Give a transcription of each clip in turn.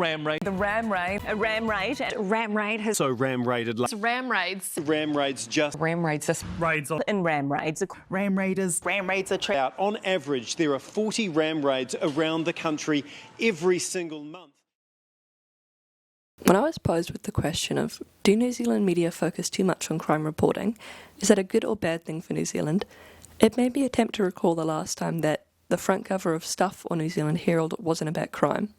ram raid. The ram raid. A ram raid. A ram raid has... So ram raided... Ram raids. Ram raids just... Ram raids just... Raids on... And ram raids. Ram raiders. Ram raids are... Out. On average, there are 40 ram raids around the country every single month. When I was posed with the question of, do New Zealand media focus too much on crime reporting? Is that a good or bad thing for New Zealand? It made me attempt to recall the last time that the front cover of Stuff or New Zealand Herald wasn't about crime.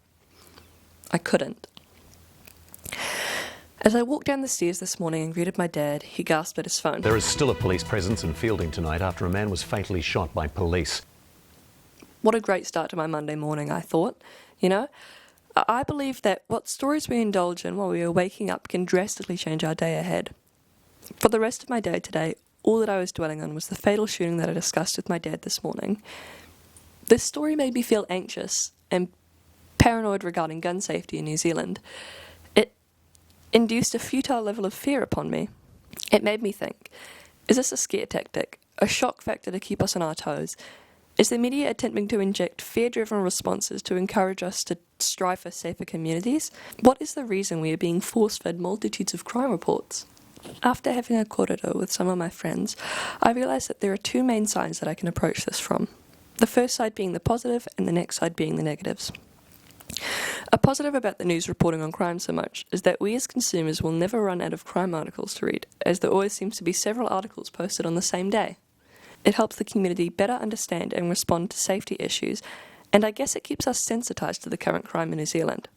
I couldn't. As I walked down the stairs this morning and greeted my dad, he gasped at his phone. There is still a police presence in Fielding tonight after a man was fatally shot by police. What a great start to my Monday morning, I thought. You know, I believe that what stories we indulge in while we are waking up can drastically change our day ahead. For the rest of my day today, all that I was dwelling on was the fatal shooting that I discussed with my dad this morning. This story made me feel anxious and paranoid regarding gun safety in New Zealand. It induced a futile level of fear upon me. It made me think, is this a scare tactic, a shock factor to keep us on our toes? Is the media attempting to inject fear-driven responses to encourage us to strive for safer communities? What is the reason we are being force-fed multitudes of crime reports? After having a korero with some of my friends, I realised that there are two main sides that I can approach this from. The first side being the positive and the next side being the negatives. A positive about the news reporting on crime so much is that we as consumers will never run out of crime articles to read, as there always seems to be several articles posted on the same day. It helps the community better understand and respond to safety issues, and I guess it keeps us sensitised to the current crime in New Zealand.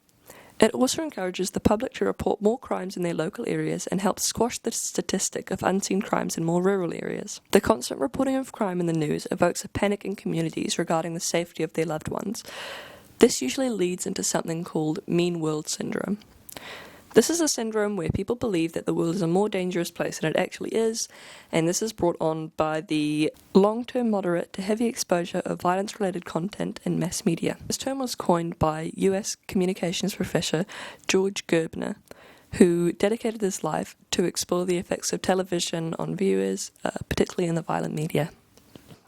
It also encourages the public to report more crimes in their local areas and helps squash the statistic of unseen crimes in more rural areas. The constant reporting of crime in the news evokes a panic in communities regarding the safety of their loved ones. This usually leads into something called mean world syndrome. This is a syndrome where people believe that the world is a more dangerous place than it actually is, and this is brought on by the long-term moderate to heavy exposure of violence-related content in mass media. This term was coined by US communications professor George Gerbner, who dedicated his life to explore the effects of television on viewers, particularly in the violent media.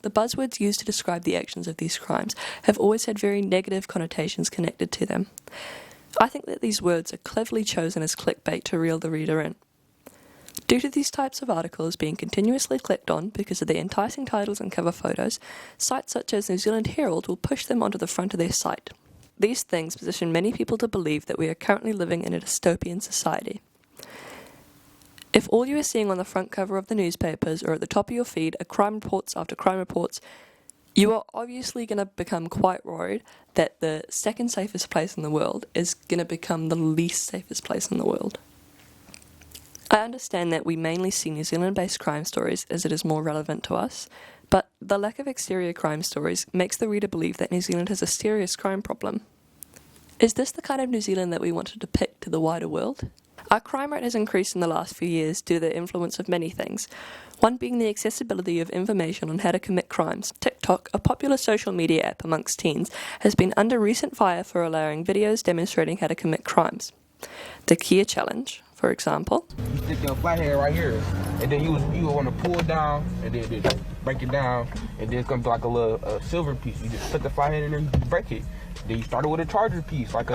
The buzzwords used to describe the actions of these crimes have always had very negative connotations connected to them. I think that these words are cleverly chosen as clickbait to reel the reader in. Due to these types of articles being continuously clicked on because of their enticing titles and cover photos, sites such as New Zealand Herald will push them onto the front of their site. These things position many people to believe that we are currently living in a dystopian society. If all you are seeing on the front cover of the newspapers or at the top of your feed are crime reports after crime reports, you are obviously going to become quite worried that the second safest place in the world is going to become the least safest place in the world. I understand that we mainly see New Zealand-based crime stories as it is more relevant to us, but the lack of exterior crime stories makes the reader believe that New Zealand has a serious crime problem. Is this the kind of New Zealand that we want to depict to the wider world? Our crime rate has increased in the last few years due to the influence of many things, one being the accessibility of information on how to commit crimes. TikTok, a popular social media app amongst teens, has been under recent fire for allowing videos demonstrating how to commit crimes. The Kia Challenge, for example. You stick your flathead right here, and then you want to pull it down, and then break it down, and then it's going to be like a little silver piece. You just put the flathead in there and you break it. Then you start it with a charger piece, like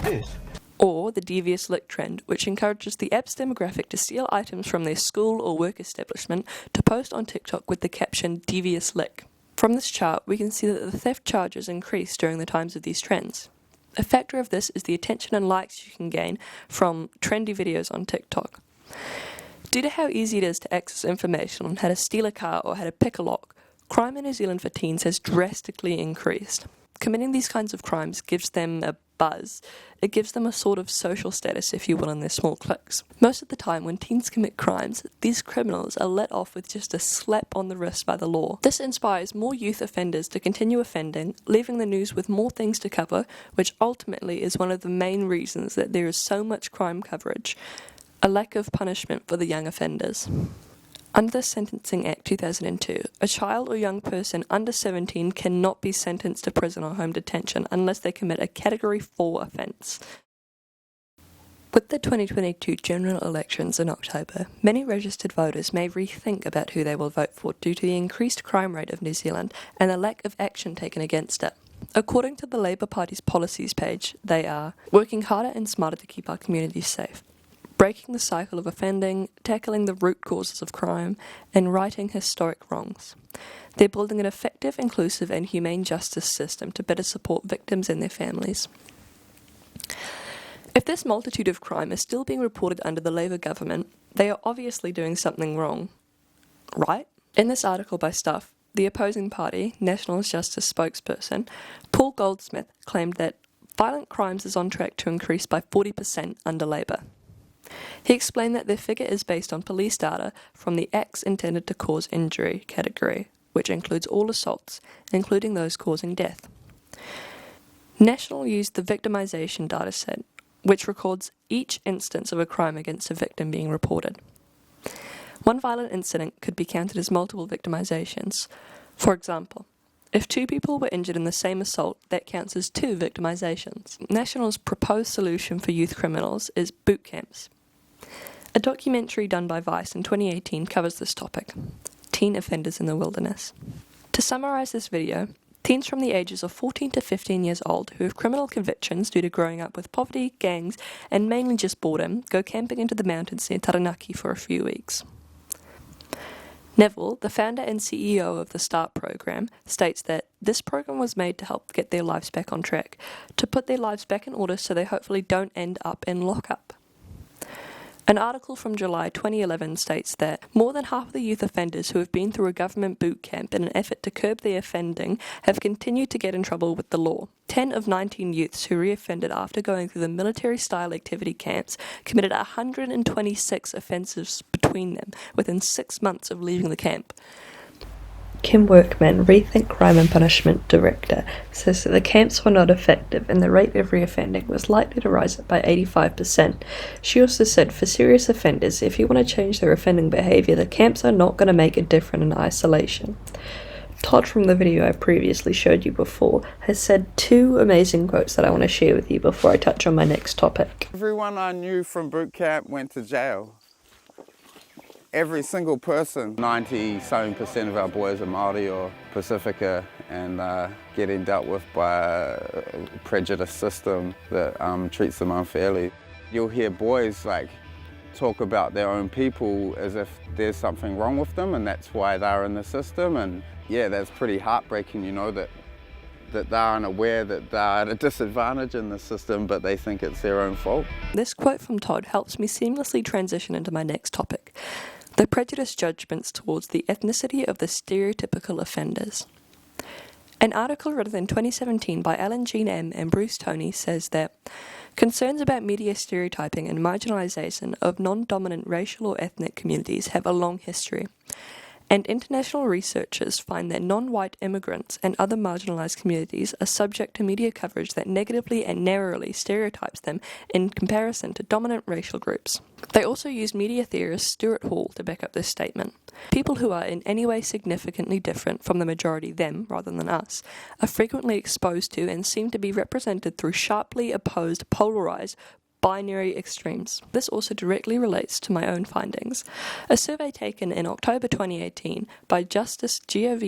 this. Or the devious lick trend, which encourages the app's demographic to steal items from their school or work establishment to post on TikTok with the caption devious lick. From this chart, we can see that the theft charges increase during the times of these trends. A factor of this is the attention and likes you can gain from trendy videos on TikTok. Due to how easy it is to access information on how to steal a car or how to pick a lock, crime in New Zealand for teens has drastically increased. Committing these kinds of crimes gives them a buzz. It gives them a sort of social status, if you will, in their small cliques. Most of the time, when teens commit crimes, these criminals are let off with just a slap on the wrist by the law. This inspires more youth offenders to continue offending, leaving the news with more things to cover, which ultimately is one of the main reasons that there is so much crime coverage, a lack of punishment for the young offenders. Under the Sentencing Act 2002, a child or young person under 17 cannot be sentenced to prison or home detention unless they commit a Category 4 offence. With the 2022 general elections in October, many registered voters may rethink about who they will vote for due to the increased crime rate of New Zealand and the lack of action taken against it. According to the Labour Party's policies page, they are working harder and smarter to keep our communities safe, breaking the cycle of offending, tackling the root causes of crime, and righting historic wrongs. They're building an effective, inclusive, and humane justice system to better support victims and their families. If this multitude of crime is still being reported under the Labour government, they are obviously doing something wrong, right? In this article by Stuff, the opposing party, National Justice spokesperson, Paul Goldsmith, claimed that violent crimes is on track to increase by 40% under Labour. He explained that their figure is based on police data from the acts intended to cause injury category, which includes all assaults, including those causing death. National used the victimisation dataset, which records each instance of a crime against a victim being reported. One violent incident could be counted as multiple victimisations. For example, if 2 people were injured in the same assault, that counts as 2 victimisations. National's proposed solution for youth criminals is boot camps. A documentary done by Vice in 2018 covers this topic, Teen Offenders in the Wilderness. To summarise this video, teens from the ages of 14 to 15 years old who have criminal convictions due to growing up with poverty, gangs, and mainly just boredom go camping into the mountains near Taranaki for a few weeks. Neville, the founder and CEO of the START program, states that this program was made to help get their lives back on track, to put their lives back in order so they hopefully don't end up in lockup. An article from July 2011 states that more than half of the youth offenders who have been through a government boot camp in an effort to curb their offending have continued to get in trouble with the law. 10 of 19 youths who reoffended after going through the military-style activity camps committed 126 offences between them within 6 months of leaving the camp. Kim Workman, Rethink Crime and Punishment Director, says that the camps were not effective and the rate of reoffending was likely to rise by 85%. She also said for serious offenders, if you want to change their offending behaviour, the camps are not going to make it different in isolation. Todd from the video I previously showed you before has said 2 amazing quotes that I want to share with you before I touch on my next topic. Everyone I knew from boot camp went to jail. Every single person, 90-something% of our boys are Māori or Pacifica and getting dealt with by a prejudiced system that treats them unfairly. You'll hear boys talk about their own people as if there's something wrong with them and that's why they're in the system, and yeah, that's pretty heartbreaking, you know, that they aren't aware that they're at a disadvantage in the system, but they think it's their own fault. This quote from Todd helps me seamlessly transition into my next topic, the prejudiced judgments towards the ethnicity of the stereotypical offenders. An article written in 2017 by Alan Jean M. and Bruce Toney says that concerns about media stereotyping and marginalisation of non-dominant racial or ethnic communities have a long history, and international researchers find that non-white immigrants and other marginalised communities are subject to media coverage that negatively and narrowly stereotypes them in comparison to dominant racial groups. They also use media theorist Stuart Hall to back up this statement. People who are in any way significantly different from the majority, them rather than us, are frequently exposed to and seem to be represented through sharply opposed, polarised, binary extremes. This also directly relates to my own findings. A survey taken in October 2018 by Justice Geoff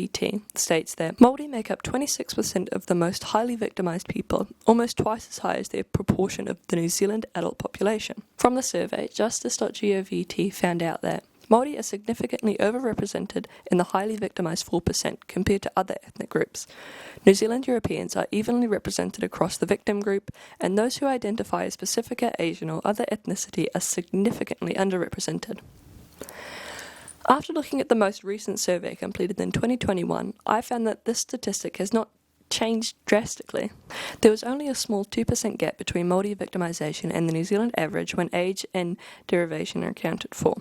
states that Māori make up 26% of the most highly victimised people, almost twice as high as their proportion of the New Zealand adult population. From the survey, Justice.Geoff found out that Māori are significantly overrepresented in the highly victimised 4% compared to other ethnic groups. New Zealand Europeans are evenly represented across the victim group, and those who identify as Pacifica, Asian or other ethnicity are significantly underrepresented. After looking at the most recent survey completed in 2021, I found that this statistic has not changed drastically. There was only a small 2% gap between Māori victimisation and the New Zealand average when age and derivation are accounted for.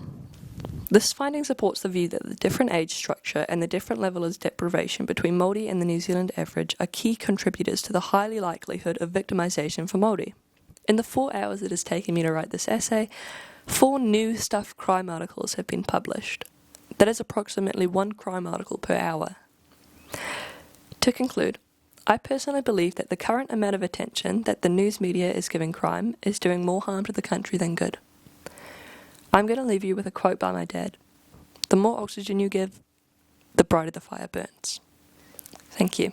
This finding supports the view that the different age structure and the different level of deprivation between Māori and the New Zealand average are key contributors to the highly likelihood of victimisation for Māori. In the 4 hours it has taken me to write this essay, 4 new Stuff crime articles have been published. That is approximately 1 crime article per hour. To conclude, I personally believe that the current amount of attention that the news media is giving crime is doing more harm to the country than good. I'm going to leave you with a quote by my dad. The more oxygen you give, the brighter the fire burns. Thank you.